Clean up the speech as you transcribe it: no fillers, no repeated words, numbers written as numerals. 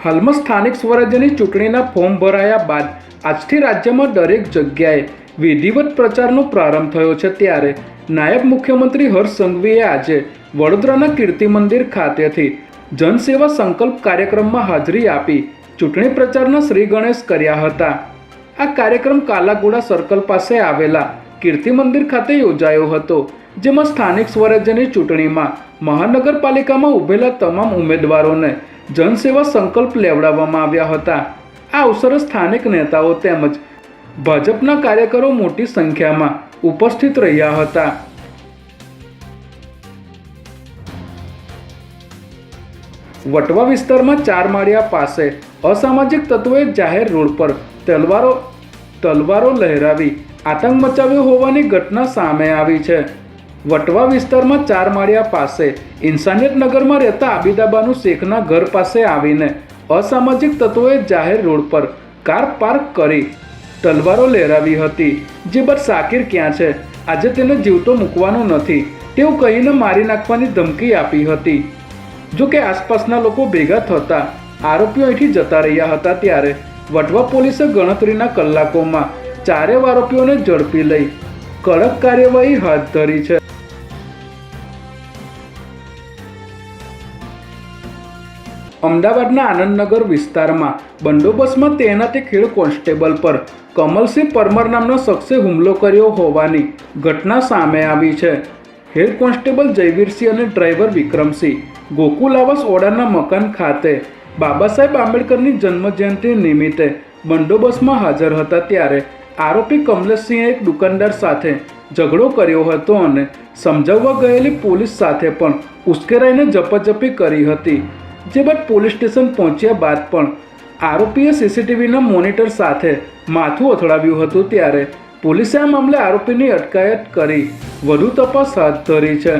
હાલમાં સ્થાનિક સ્વરાજ્યની ચૂંટણીના ફોર્મ ભરાયા બાદ આજથી રાજ્યમાં દરેક જગ્યાએ વિધિવત પ્રચારનો પ્રારંભ થયો છે। ત્યારે નાયબ મુખ્યમંત્રી હર્ષ સંઘવીએ આજે વડોદરાના કીર્તિ મંદિર ખાતેથી જનસેવા સંકલ્પ કાર્યક્રમમાં હાજરી આપી ચૂંટણી પ્રચારના શ્રી ગણેશ કર્યા હતા। આ કાર્યક્રમ કાલાઘોડા સર્કલ પાસે આવેલા કીર્તિ મંદિર ખાતે યોજાયો હતો, જેમાં સ્થાનિક સ્વરાજ્યની ચૂંટણીમાં મહાનગરપાલિકામાં ઉભેલા તમામ ઉમેદવારોને જનસેવા સંકલ્પ લેવડાવવામાં આવ્યા હતા। આ અવસરે સ્થાનિક નેતાઓ તેમજ ભાજપના કાર્યકરો મોટી સંખ્યામાં ઉપસ્થિત રહ્યા હતા। વટવા વિસ્તારમાં ચારમાળિયા પાસે અસામાજિક તત્વોએ જાહેર રોડ પર તલવારો લહેરાવી આતંક મચાવ્યો હોવાની ઘટના સામે આવી છે। વટવા વિસ્તારમાં ચારમાળિયા પાસે ઇન્સાનિયત નગરમાં રહેતા આબિદાબાનુ શેખના ઘર પાસે આવીને અસામાજિક તત્વોએ જાહેર રોડ પર કાર પાર્ક કરી તલવારો લહેરાવી હતી, જે બાદ શાકિર ક્યાં છે, આજે તેને જીવતો મૂકવાનો નથી તેવું કહીને મારી નાખવાની ધમકી આપી હતી। જો કે આસપાસના લોકો ભેગા થતા આરોપીઓ અહીંથી જતા રહ્યા હતા। ત્યારે વટવા પોલીસે ગણતરીના કલાકોમાં ચારેય આરોપીઓને ઝડપી લઈ કડક કાર્યવાહી હાથ ધરી છે। અમદાવાદના આનંદનગર વિસ્તારમાં બંદોબસ્તમાં તૈનાત ખેડ કોન્સ્ટેબલ પર કમલસિંહ પરમાર નામના શખ્સે હુમલો કર્યો હોવાની ઘટના સામે આવી છે। હેડ કોન્સ્ટેબલ જયવીરસિંહ અને ડ્રાઈવર વિક્રમસિંહ ગોકુલ આવાસ ઓડાના મકાન ખાતે બાબા સાહેબ આંબેડકરની જન્મજયંતિ નિમિત્તે બંદોબસ્તમાં હાજર હતા। ત્યારે આરોપી કમલેશસિંહે એક દુકાનદાર સાથે ઝઘડો કર્યો હતો અને સમજાવવા ગયેલી પોલીસ સાથે પણ ઉશ્કેરાઈને ઝપાઝપી કરી હતી, જે બાદ પોલીસ સ્ટેશન પહોંચ્યા બાદ પણ આરોપીએ સીસીટીવીના મોનિટર સાથે માથું અથડાવ્યું હતું। ત્યારે પોલીસે આ મામલે આરોપીની અટકાયત કરી વધુ તપાસ હાથ ધરી છે।